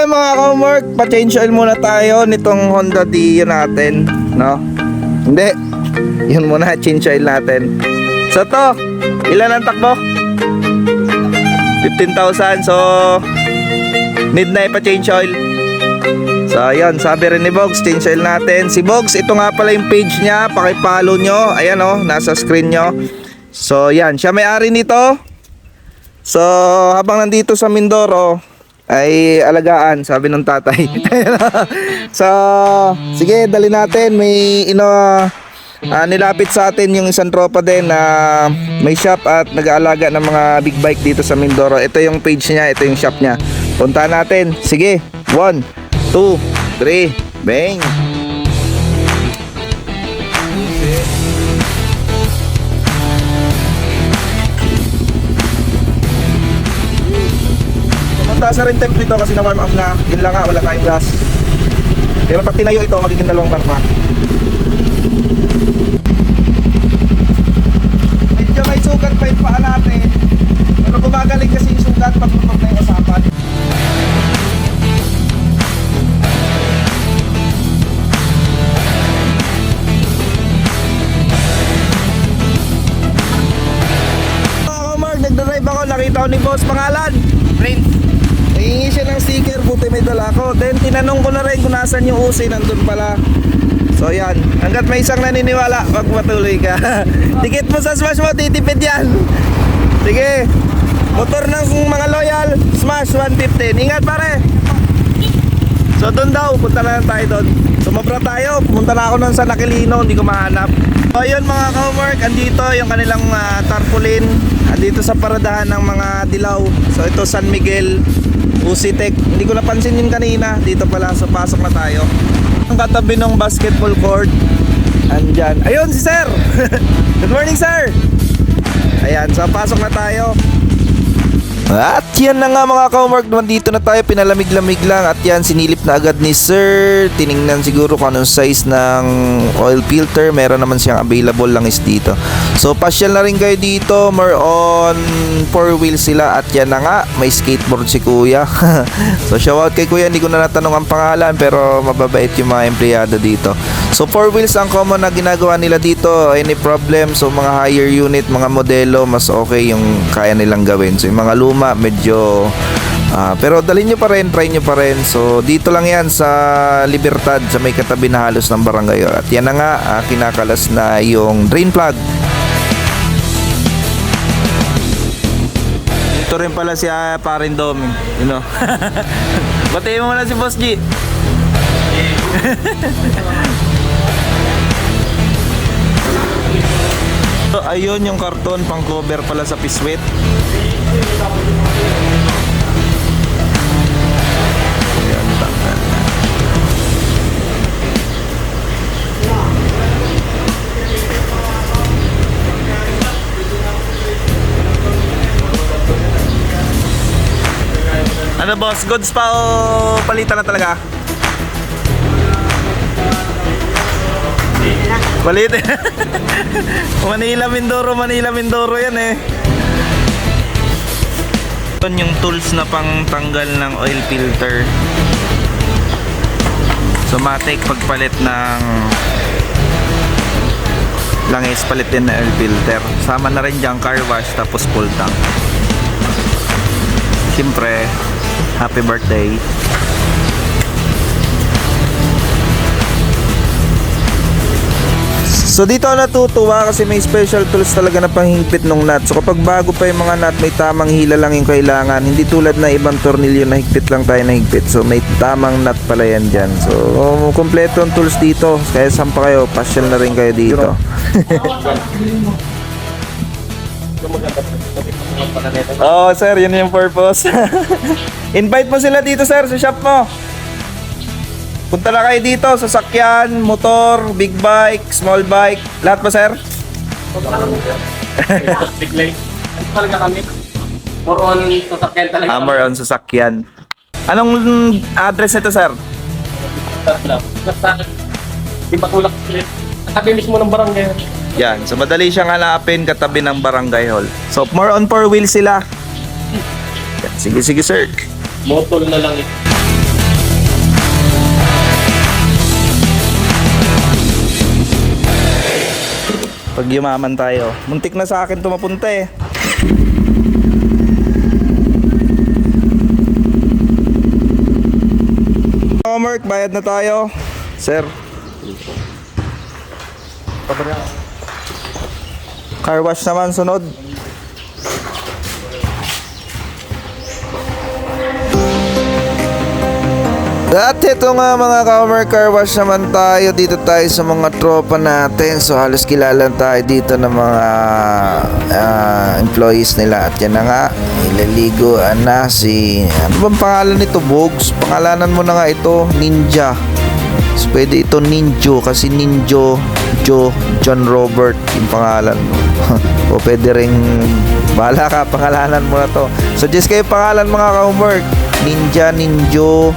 Mga ka-work, pa-change oil muna tayo nitong Honda Dio natin, no? Hindi, yun muna, change oil natin. So to, ilan ang takbo? 15,000. So need na ipa-change oil. So ayun, sabi rin ni Bogs, change oil natin. Si Bogs, ito nga pala yung page niya, paki-follow nyo. Ayan oh, nasa screen nyo. So yan, siya may-ari nito. So habang nandito sa Mindoro ay alagaan, sabi ng tatay. So sige, dali natin. May nilapit sa atin yung isang tropa din na may shop at nag-aalaga ng mga big bike dito sa Mindoro. Ito yung page niya, ito yung shop niya. Punta natin. Sige, 1, 2, 3, bang. Mataas na rin temp dito kasi na-warm up na. Yun lang nga, wala tayong gas. Pero pag tinayo ito, magiging dalawang barma. Medyo may sugat pa yung paa natin. Pero gumagaling kasi yung sugat pag tutok na yung usapan. Nagdadrive ako, nakita ko ni boss, pangalan Prince. Nahingi siya ng sticker, buti may dala ko. Then tinanong ko na rin kung nasan yung usi, nandun pala. So yan, hanggat may isang naniniwala, wag matuloy ka. Tikit mo sa Smash mo, titipid yan. Sige, motor ng mga loyal, Smash 115. Ingat pare. So doon daw, punta na lang tayo doon. Sumabra tayo, pumunta na ako nun sa Nakilino, hindi ko mahanap. So ayun mga ka-work, andito yung kanilang tarpaulin. Andito sa paradahan ng mga dilaw. So ito San Miguel, Usitec. Hindi ko napansin yun kanina. Dito pala, so pasok na tayo. Ang katabi ng basketball court, andyan. Ayun si sir. Good morning sir. Ayan, so pasok na tayo. At yan na nga mga ka-homework, dito na tayo, pinalamig-lamig lang. At yan, sinilip na agad ni sir. Tiningnan siguro kung anong size ng oil filter. Meron naman siyang available lang is dito. So pasyal na rin kayo dito. More on 4 wheels sila. At yan na nga, may skateboard si kuya. So shoutout kay kuya, hindi ko na natanong ang pangalan, pero mababait yung mga empleyado dito. So 4 wheels ang common na ginagawa nila dito. Any problem, so mga higher unit, mga modelo, mas okay yung kaya nilang gawin. So yung mga luma, medyo pero dalhin nyo pa rin, try nyo pa rin. So dito lang yan sa Libertad, sa may katabi na halos ng barangay. At yan na nga, kinakalas na yung drain plug. Ito rin pala si Parin Dom, you know. Batiin mo muna si Boss G. So, ayun yung karton pang cover pala sa piswit. Ayan, tanggal na. Ano boss, goods pa o palitan na talaga? Palit. Manila Mindoro yan eh. Ito yung tools na pang tanggal ng oil filter. So matik pagpalit ng langis, palit din na oil filter. Sama na rin dyan car wash, tapos full tank. Siyempre, happy birthday. So dito ako natutuwa kasi may special tools talaga na panghigpit ng nut. So kapag bago pa yung mga nut, may tamang hila lang yung kailangan. Hindi tulad na ibang tornilyo na higpit lang tayo na higpit. So may tamang nut pala yan dyan. So kompleto ang tools dito. Kaya saan pa kayo, pasyal na rin kayo dito. Oh sir, yun yung purpose. Invite mo sila dito sir sa shop mo. Punta na kayo dito, sasakyan, motor, big bike, small bike, lahat ba sir? Big light. Talaga kami. More on sasakyan talaga. More on sasakyan. Anong address nito sir? Basta di patulak split. Katabi mismo ng barangay. Yan, so madali siyang hanapin katabi ng barangay hall. So more on 4 wheels sila. Yan, sige sir. Motor na lang ito. Pag yumaman tayo. Muntik na sa akin to mapunta eh. Homework, bayad na tayo. Sir. Car wash naman sunod. At ito nga mga ka-homework, car wash naman tayo. Dito tayo sa mga tropa natin. So halos kilala tayo dito ng mga employees nila. At yan na nga, ilaliguan na si... Ano bang pangalan nito, Bogs? Pangalanan mo na nga ito, Ninja. So pwede ito Ninjo kasi Ninjo John Robert yung pangalan mo. O pwede ring bahala ka, pangalanan mo na to. Suggest kayo pangalan mga ka-homework. Ninja, Ninjo,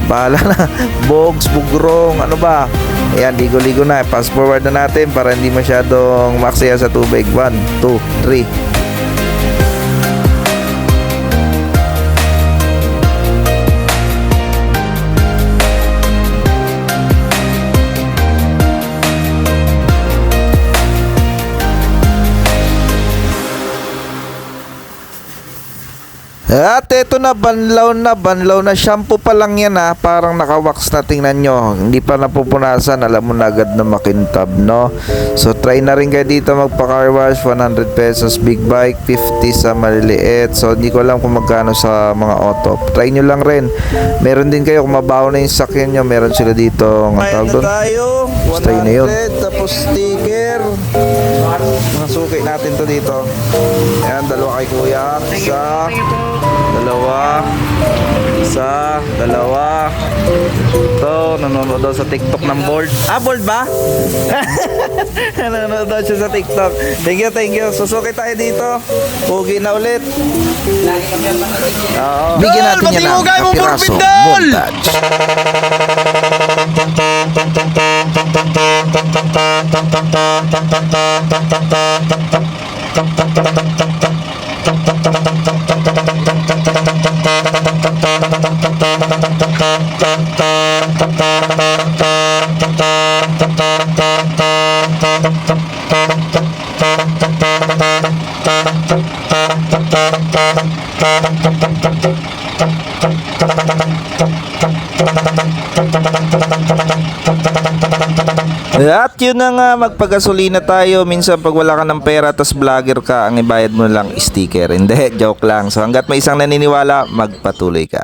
bahala na. Bogs, Bugrong, ano ba? Ayan, ligo-ligo na. Fast forward na natin para hindi masyadong maksaya sa tubig. 1, 2, 3. At eto na, banlaw na shampoo pa lang yan ha, parang nakawax na, tingnan nyo, hindi pa napupunasan, alam mo na agad na makintab, no? So try na rin kayo dito magpa car wash. 100 pesos big bike, 50 sa maliliit. So hindi ko alam kung magkano sa mga auto, try nyo lang rin. Meron din kayo kung mabaho na yung sakyan nyo, meron sila dito ng tawag doon, stay na yun. Tapos sticker, masuki natin to dito. Ayan, dalawa kay kuya, isa, dalawa, isa, dalawa. Ito, nanonood daw sa TikTok ng Bold. Bold ba? Nanonood daw siya sa TikTok. Thank you. Susuki tayo dito. Pugi na ulit. Oo. Bigyan natin yan ng kapiraso montage. At yun na nga, magpagasolina tayo. Minsan pag wala ka ng pera tas vlogger ka, ang ibayad mo lang sticker. Hindi, joke lang. So hanggat may isang naniniwala, magpatuloy ka.